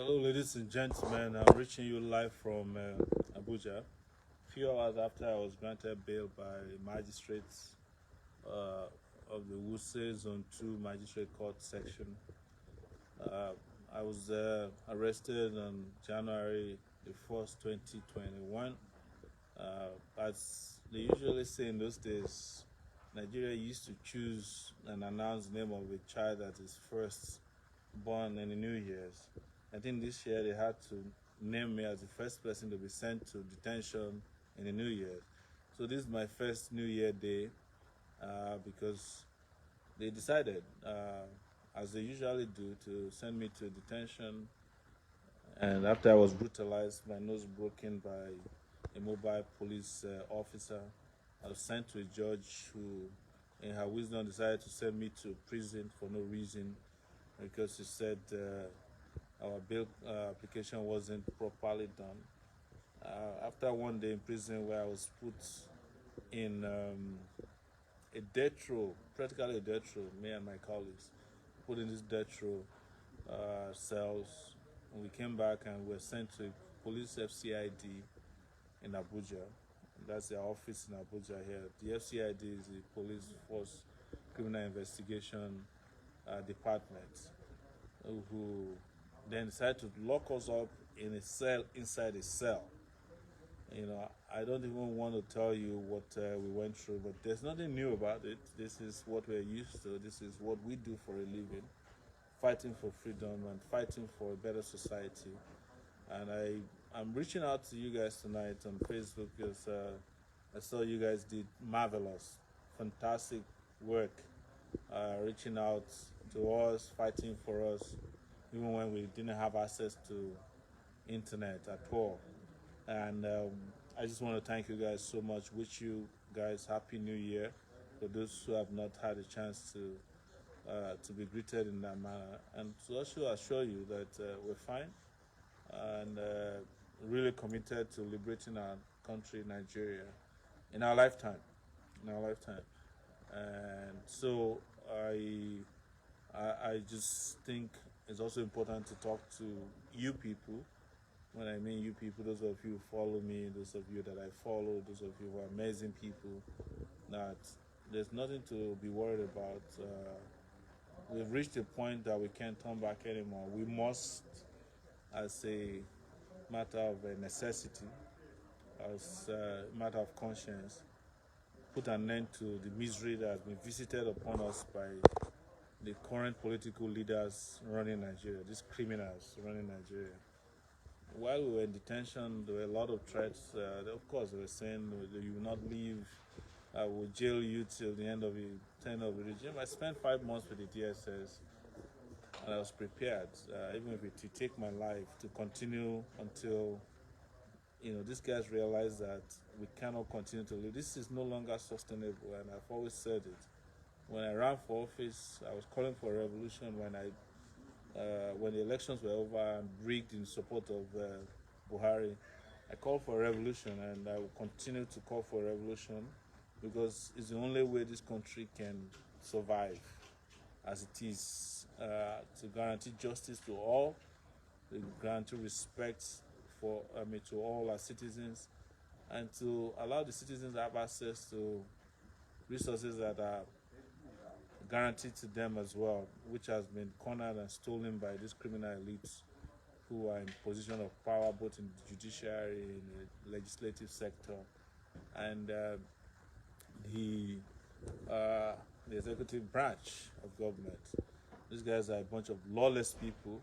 Hello, ladies and gentlemen. I'm reaching you live from Abuja. A few hours after I was granted bail by magistrates uh, of the Wuse Zone 2 Magistrate Court section. Uh, I was arrested on January the 1st, 2021. As they usually say in those days, Nigeria used to choose and announce the name of a child that is first born in the New Year's. I think this year they had to name me as the first person to be sent to detention in the New Year. So this is my first New Year day because they decided, as they usually do, to send me to detention. And after I was brutalized, my nose broken by a mobile police officer, I was sent to a judge who, in her wisdom, decided to send me to prison for no reason because she said our bail application wasn't properly done. After one day in prison where I was put in a death row, practically a death row, me and my colleagues, put in this death row cells. And we came back and were sent to police FCID in Abuja. That's their office in Abuja here. The FCID is the Police Force Criminal Investigation Department, who then decided to lock us up in a cell inside a cell. I don't even want to tell you what we went through, but there's nothing new about it. This is what we're used to. This is what we do for a living, fighting for freedom and fighting for a better society. And I'm reaching out to you guys tonight on Facebook because I saw you guys did marvelous, fantastic work, reaching out to us, fighting for us, even when we didn't have access to internet at all. And I just want to thank you guys so much. Wish you guys happy New Year. For those who have not had a chance to be greeted in that manner, and to also assure you that we're fine and really committed to liberating our country, Nigeria, in our lifetime. In our lifetime, and so I just think it's also important to talk to you people. When I mean you people, those of you who follow me, those of you that I follow, those of you who are amazing people, that there's nothing to be worried about. We've reached a point that we can't turn back anymore. We must, as a matter of necessity, as a matter of conscience, put an end to the misery that has been visited upon us by the current political leaders running Nigeria, these criminals running Nigeria. While we were in detention, there were a lot of threats. Of course, they were saying you will not leave, we'll jail you till the end of the term of the regime. I spent 5 months with the DSS, and I was prepared, even if it would take my life, to continue until these guys realize that we cannot continue to live. This is no longer sustainable, and I've always said it. When I ran for office, I was calling for a revolution. When the elections were over and rigged in support of Buhari, I called for a revolution, and I will continue to call for a revolution because it's the only way this country can survive as it is, to guarantee justice to all, to guarantee respect to all our citizens, and to allow the citizens to have access to resources that are guaranteed to them as well, which has been cornered and stolen by these criminal elites who are in position of power both in the judiciary, in the legislative sector, and the executive branch of government. These guys are a bunch of lawless people.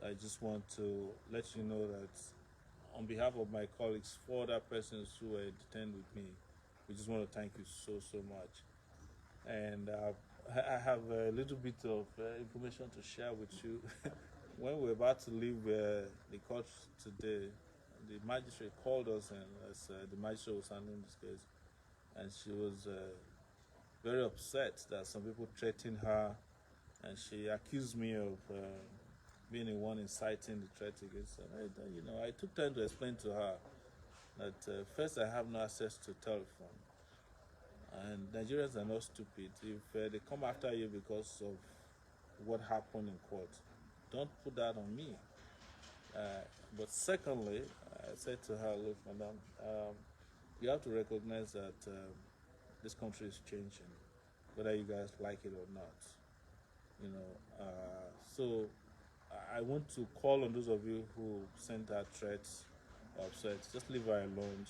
I just want to let you know that on behalf of my colleagues, 4 other persons who were detained with me, we just want to thank you so much. And I have a little bit of information to share with you. When we were about to leave the court today, the magistrate called us, and as the magistrate was handling this case, and she was very upset that some people threatened her, and she accused me of being the one inciting the threat against her. I took time to explain to her that first, I have no access to telephone, and Nigerians are not stupid. If they come after you because of what happened in court, don't put that on me. Uh, but secondly, I said to her, look, madam, you have to recognize that this country is changing, whether you guys like it or not. You know, so I want to call on those of you who sent her threats or upset. Just leave her alone.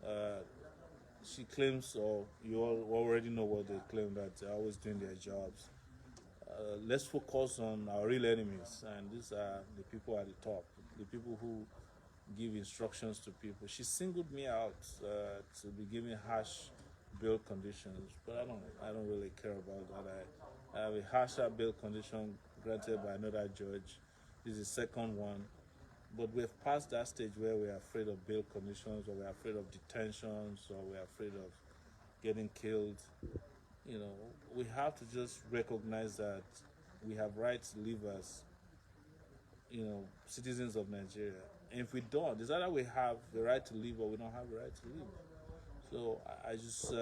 Uh, she claims, or you all already know what they claim, that they're always doing their jobs. Let's focus on our real enemies, and these are the people at the top, the people who give instructions to people. She singled me out to be giving harsh bail conditions, but I don't really care about that. I have a harsher bail condition granted by another judge. This is the second one, but we've passed that stage where we're afraid of bail conditions, or we're afraid of detentions, or we're afraid of getting killed. You know, we have to just recognize that we have rights to live as, citizens of Nigeria. And if we don't, it's either we have the right to live or we don't have the right to live. So I just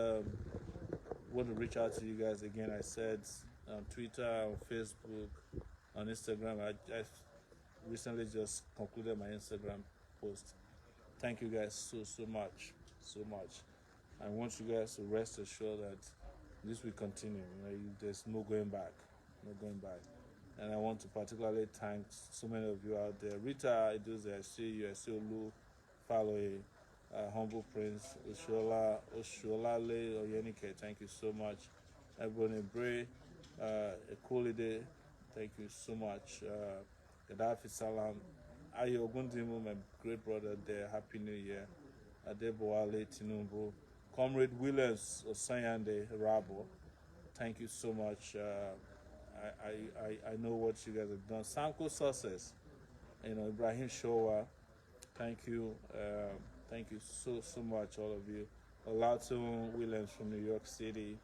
want to reach out to you guys again. I said on Twitter, on Facebook, on Instagram. I recently just concluded my Instagram post. Thank you guys so much, so much. I want you guys to rest assured that this will continue. There's no going back, no going back. And I want to particularly thank so many of you out there. Rita, I see you. I see Olu, Faloye, Humble Prince, Osholale, Oyenike. Thank you so much. Ebony Bray, Ekolide, thank you so much. Gaddafi Salam, Ayo Ogundimu, my great brother there. Happy New Year. Adeboale Tinubu, Comrade Williams Osanyande Rabo. Thank you so much. I know what you guys have done. Sanko Success, Ibrahim Showa. Thank you. Thank you so much, all of you. Olato Williams from New York City.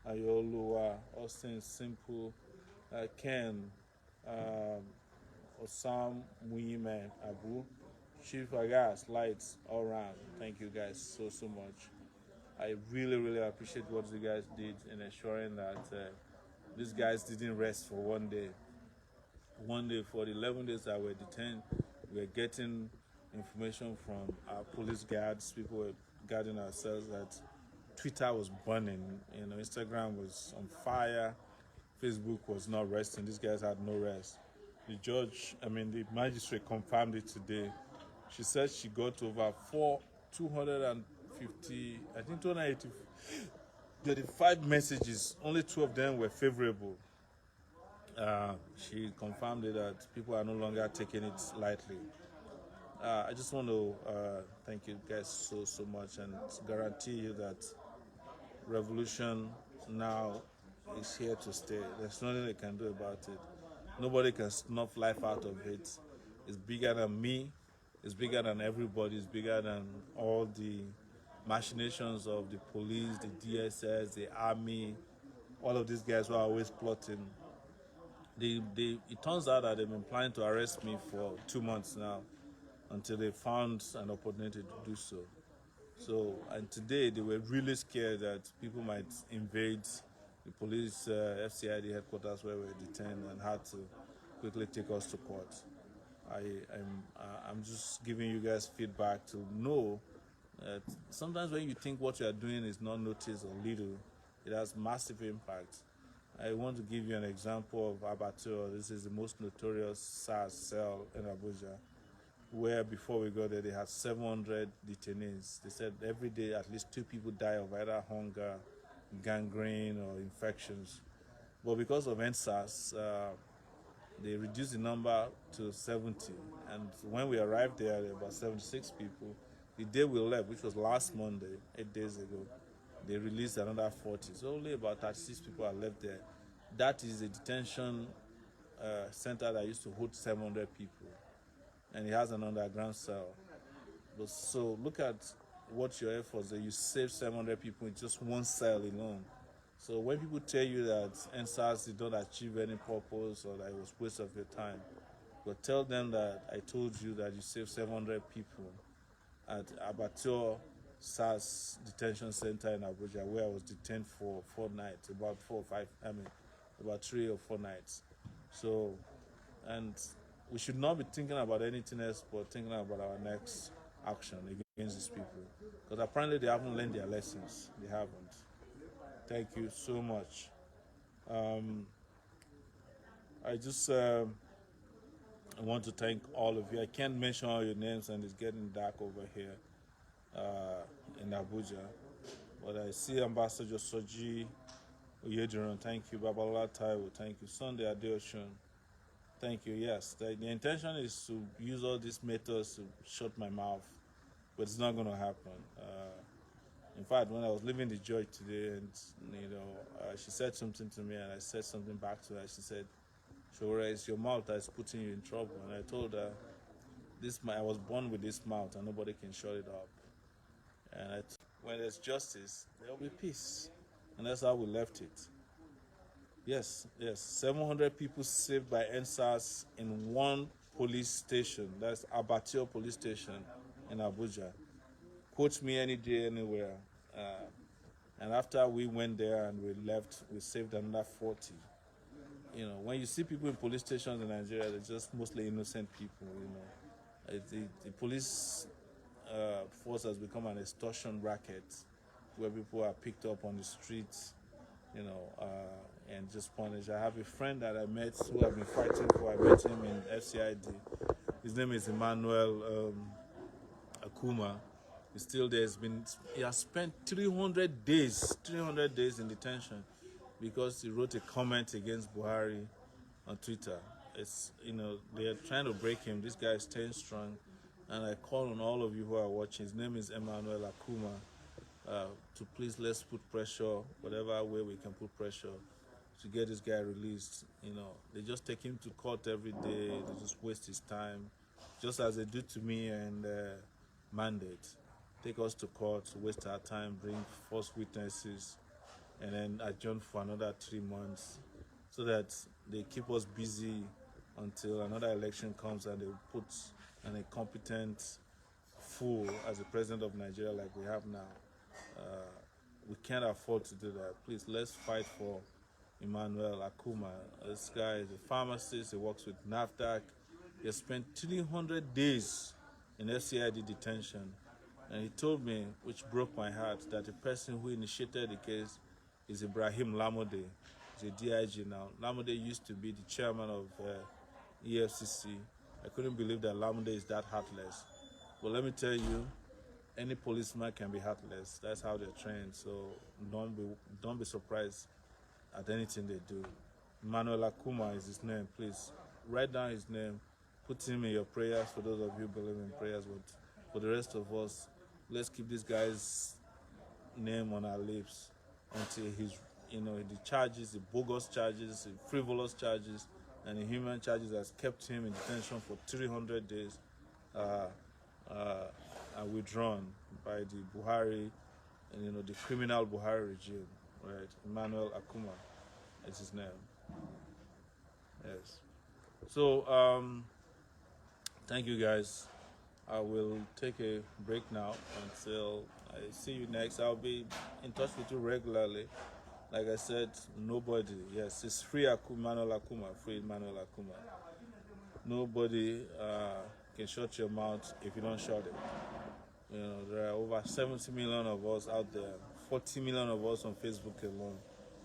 Ayoluwa, Austin Simple, Ken, Osam Muime Abu, Chief Agas, Lights, all around. Thank you guys so much. I really appreciate what you guys did in ensuring that these guys didn't rest for one day. One day, for the 11 days that were detained, we were getting information from our police guards. People were guarding ourselves that Twitter was burning. Instagram was on fire. Facebook was not resting. These guys had no rest. The magistrate confirmed it today. She said she got over 250, I think 280, 35 messages. Only 2 of them were favorable. She confirmed it that people are no longer taking it lightly. I just want to thank you guys so much, and guarantee you that revolution now is here to stay. There's nothing they can do about it. Nobody can snuff life out of it. It's bigger than me. It's bigger than everybody. It's bigger than all the machinations of the police, the DSS, the army. All of these guys who are always plotting. It turns out that they've been planning to arrest me for 2 months now, until they found an opportunity to do so. And today they were really scared that people might invade the police FCID headquarters where we were detained, and had to quickly take us to court. I'm just giving you guys feedback to know that sometimes when you think what you are doing is not noticed or little, it has massive impact. I want to give you an example of Abuja. This is the most notorious SARS cell in Abuja, where before we got there, they had 700 detainees. They said every day at least 2 people die of either hunger, gangrene, or infections. But because of NSAS, they reduced the number to 70. And when we arrived there were about 76 people. The day we left, which was last Monday, 8 days ago, they released another 40. So only about 36 people are left there. That is a detention center that used to hold 700 people. And it has an underground cell. So look at what your efforts are. You save 700 people in just one cell alone. So when people tell you that NSAS did not achieve any purpose, or that it was a waste of your time, but tell them that I told you that you saved 700 people at Abattoir SARS detention center in Abuja, where I was detained for 4 nights, about 3 or 4 nights. So and we should not be thinking about anything else but thinking about our next action against these people, because apparently they haven't learned their lessons. They haven't. Thank you so much. Um, I just I want to thank all of you. I can't mention all your names, and it's getting dark over here in Abuja. But I see Ambassador Soji Oyediran, thank you. Babalola Taiwo, thank you. Sunday Adeoshun, thank you. Yes, the intention is to use all these methods to shut my mouth, but it's not going to happen. In fact, when I was leaving the church today, and she said something to me, and I said something back to her. She said, "Soworo, it's your mouth that's putting you in trouble." And I told her, I was born with this mouth, and nobody can shut it up. And when there's justice, there will be peace, and that's how we left it. Yes, yes. 700 people saved by NSAS in one police station. That's Abattoir police station in Abuja. Quote me any day, anywhere. Uh, and after we went there and we left, we saved another 40. When you see people in police stations in Nigeria, they're just mostly innocent people. The police force has become an extortion racket where people are picked up on the streets, and just punished. I have a friend that I met who I've been fighting for. I met him in FCID. His name is Emmanuel Akuma. He's still there. He has spent 300 days in detention because he wrote a comment against Buhari on Twitter. They're trying to break him. This guy is staying strong, and I call on all of you who are watching. His name is Emmanuel Akuma. To please, let's put pressure, whatever way we can put pressure to get this guy released. They just take him to court every day. They just waste his time, just as they do to me and Mandate. Take us to court, waste our time, bring false witnesses, and then adjourn for another 3 months, so that they keep us busy until another election comes and they put an incompetent fool as the president of Nigeria like we have now. We can't afford to do that. Please, let's fight for Emmanuel Akuma. This guy is a pharmacist. He works with NAFDAC. He has spent 300 days in FCID detention. And he told me, which broke my heart, that the person who initiated the case is Ibrahim Lamode. He's a DIG now. Lamode used to be the chairman of EFCC. I couldn't believe that Lamode is that heartless. But let me tell you, any policeman can be heartless. That's how they're trained. So don't be surprised at anything they do. Emmanuel Akuma is his name. Please write down his name. Put him in your prayers for those of you who believe in prayers. But for the rest of us, let's keep this guy's name on our lips until he's, the charges, the bogus charges, the frivolous charges, and the human charges has kept him in detention for 300 days. Are withdrawn by the Buhari, and the criminal Buhari regime, right? Emmanuel Akuma is his name. Yes. So thank you guys. I will take a break now until I see you next. I'll be in touch with you regularly. Like I said, nobody. Yes, it's free Emmanuel Akuma. Free Emmanuel Akuma. Nobody can shut your mouth if you don't shut it. There are over 70 million of us out there, 40 million of us on Facebook alone.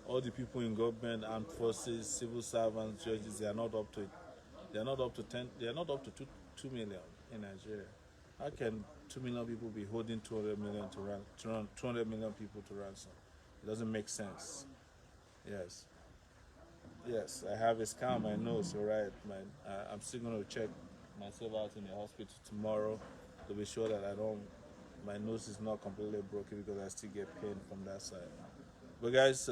All the people in government, armed forces, civil servants, judges, they are not up to it. They are not up to 10. They are not up to 2 million in Nigeria. How can 2 million people be holding 200 million 200 million people to ransom? It doesn't make sense. Yes. Yes, I have a scar on my nose, all right, man. I'm still going to check myself out in the hospital tomorrow to be sure that my nose is not completely broken, because I still get pain from that side. But guys,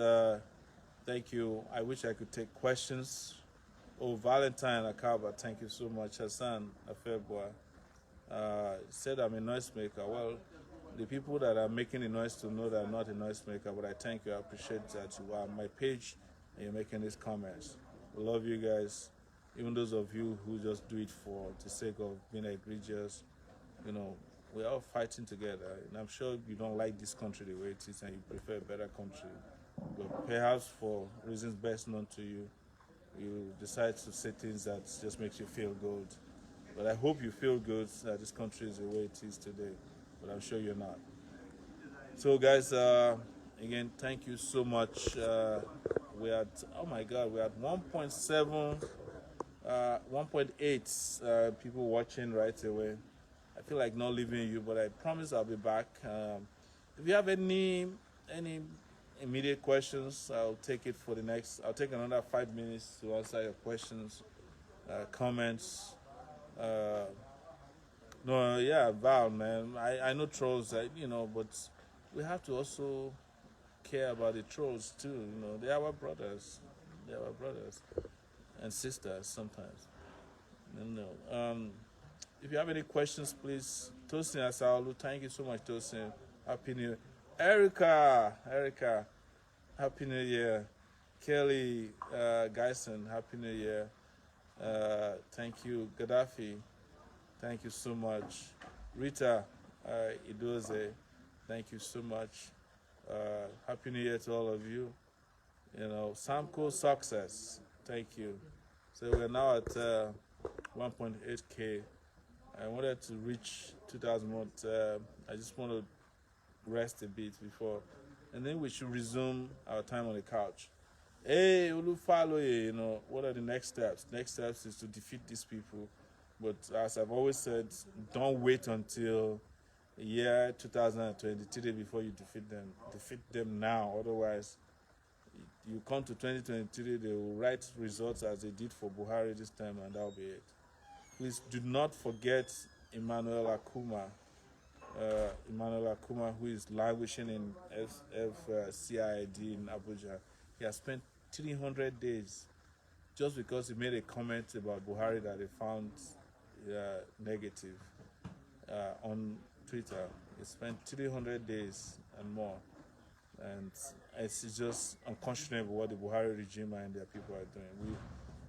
thank you. I wish I could take questions. Oh, Valentine Akaba, thank you so much. Hassan Afeboa said I'm a noisemaker. Well, the people that are making the noise to know that I'm not a noisemaker, but I thank you. I appreciate that you are on my page and you're making these comments. I love you guys. Even those of you who just do it for the sake of being egregious, we're all fighting together. And I'm sure you don't like this country the way it is and you prefer a better country. But perhaps for reasons best known to you, you decide to say things that just makes you feel good. But I hope you feel good that this country is the way it is today. But I'm sure you're not. So, guys, again, thank you so much. We're at, oh my God, we're at 1.7, 1.8 people watching right away. I feel like not leaving you, but I promise I'll be back. If you have any immediate questions, I'll take it for the next. I'll take another 5 minutes to answer your questions, comments. Uh, no, yeah, Val, man. I know trolls, but we have to also care about the trolls too. They are our brothers. They are our brothers and sisters sometimes. If you have any questions, please. Tosin Asaolu, thank you so much, Tosin. Happy New Year. Erica, Happy New Year. Kelly Geisen, Happy New Year. Thank you. Gaddafi, thank you so much. Rita Idoze, thank you so much. Happy New Year to all of you. Samco Success, thank you. So we're now at 1.8K. I wanted to reach 2,000 more. I just want to rest a bit before, and then we should resume our time on the couch. Hey, Olufaloye, what are the next steps? Next steps is to defeat these people. But as I've always said, don't wait until the year 2023 before you defeat them. Defeat them now. Otherwise, you come to 2023, they will write results as they did for Buhari this time, and that'll be it. Please do not forget Emmanuel Akuma, who is languishing in FCID in Abuja. He has spent 300 days just because he made a comment about Buhari that they found negative on Twitter. He spent 300 days and more. And it's just unconscionable what the Buhari regime and their people are doing.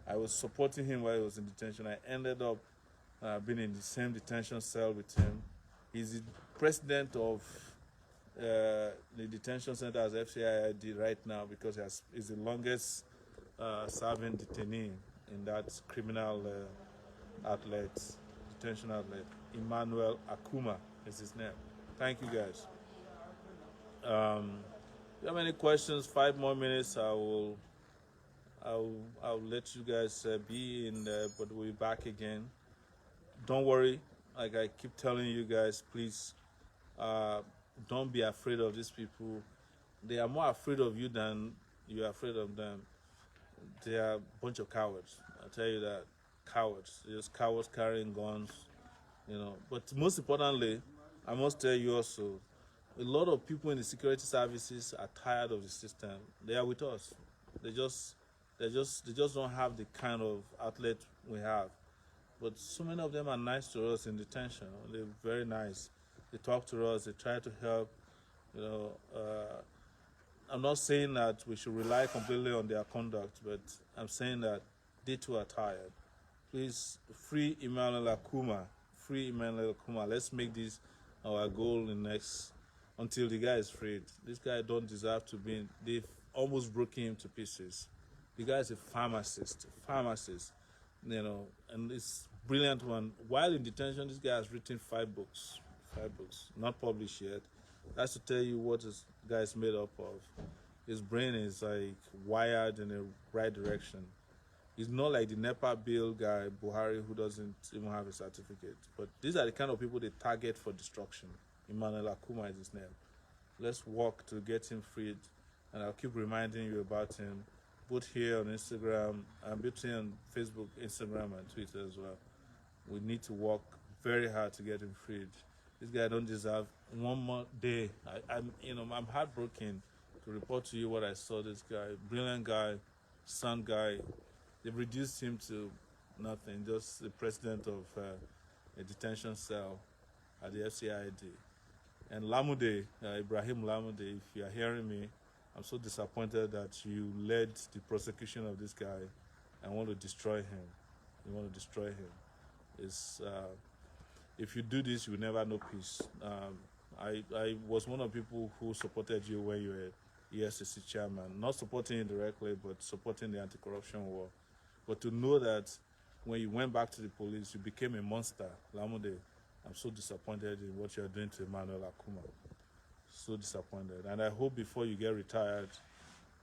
I was supporting him while he was in detention. I ended up being in the same detention cell with him. He's the president of the detention center as FCID right now because he's the longest serving detainee in that criminal detention outlet. Emmanuel Akuma is his name. Thank you, guys. If you have any questions, 5 more minutes, I'll let you guys be in there, but we'll be back again. Don't worry, like I keep telling you guys, please don't be afraid of these people. They are more afraid of you than you are afraid of them. They are a bunch of cowards. I'll tell you that. Cowards. They're just cowards carrying guns, But most importantly, I must tell you also, a lot of people in the security services are tired of the system. They are with us. They just don't have the kind of outlet we have. But so many of them are nice to us in detention. They're very nice. They talk to us. They try to help. I'm not saying that we should rely completely on their conduct, but I'm saying that they too are tired. Please free Emmanuel Akuma. Free Emmanuel Akuma. Let's make this our goal in next until the guy is freed. This guy don't deserve to be in. They've almost broken him to pieces. The guy is a pharmacist, and it's brilliant one. While in detention, this guy has written 5 books, not published yet. That's to tell you what this guy is made up of. His brain is like wired in the right direction. He's not like the NEPA bill guy, Buhari, who doesn't even have a certificate. But these are the kind of people they target for destruction. Emmanuel Akuma is his name. Let's work to get him freed, and I'll keep reminding you about him, both here on Instagram, and both here on Facebook, Instagram, and Twitter as well. We need to work very hard to get him freed. This guy don't deserve one more day. I'm heartbroken to report to you what I saw. This guy, brilliant guy, son guy. They've reduced him to nothing, just the president of a detention cell at the FCID. And Lamude, Ibrahim Lamude, if you are hearing me, I'm so disappointed that you led the prosecution of this guy and want to destroy him. You want to destroy him. If you do this, you will never know peace. I was one of the people who supported you when you were ESCC chairman, not supporting you directly, but supporting the anti-corruption war. But to know that when you went back to the police, you became a monster, Lamude, I'm so disappointed in what you're doing to Emmanuel Akuma. So disappointed. And I hope before you get retired,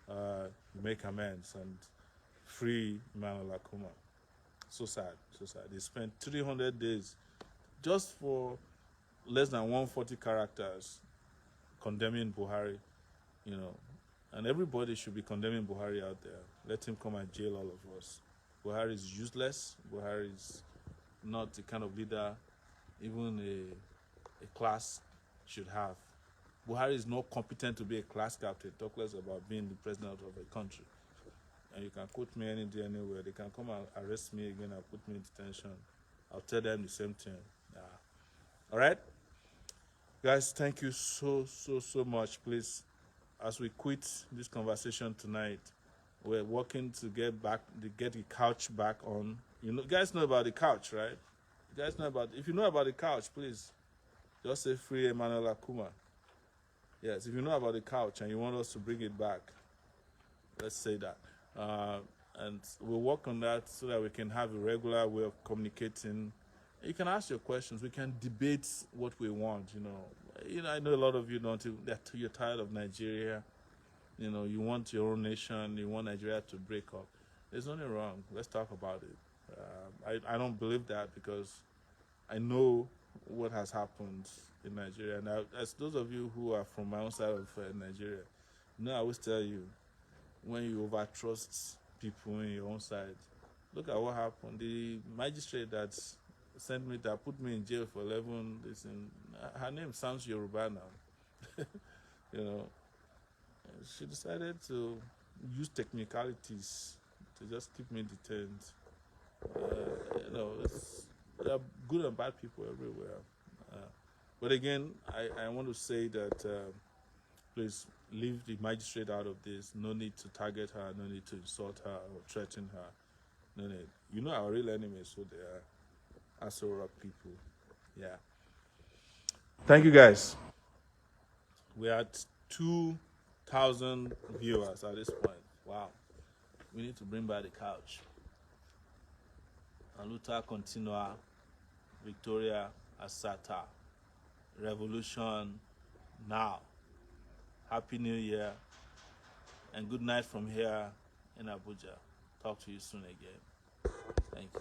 you make amends and free Emmanuel Akuma. So sad, so sad. They spent 300 days just for less than 140 characters condemning Buhari, you know. And everybody should be condemning Buhari out there. Let him come and jail all of us. Buhari is useless. Buhari is not the kind of leader even a class should have. Buhari is not competent to be a class captain, talk less about being the president of a country. And you can quote me any day, anywhere. They can come and arrest me again and put me in detention. I'll tell them the same thing. Yeah. All right? Guys, thank you so much. Please, as we quit this conversation tonight, we're working to get the couch back on. You guys know about the couch, right? You guys know about, if you know about the couch, please, just say free Emmanuel Akuma. Yes, if you know about the couch and you want us to bring it back, let's say that. And we'll work on that so that we can have a regular way of communicating. You can ask your questions. We can debate what we want, I know a lot of you you're tired of Nigeria. You want your own nation. You want Nigeria to break up. There's nothing wrong. Let's talk about it. I don't believe that because I know what has happened in Nigeria. Now, as those of you who are from my own side of Nigeria, I always tell you, when you overtrust people in your own side, look at what happened. The magistrate that put me in jail for 11 days, her name sounds Yoruba now. She decided to use technicalities to just keep me detained. There are good and bad people everywhere. But again, I want to say that please leave the magistrate out of this. No need to target her. No need to insult her or threaten her. No need. Our real enemies, so they are Soworo people. Yeah. Thank you, guys. We're at 2,000 viewers at this point. Wow. We need to bring back the couch. Aluta continua. Victoria Asata. Revolution now. Happy New Year. And good night from here in Abuja. Talk to you soon again. Thank you.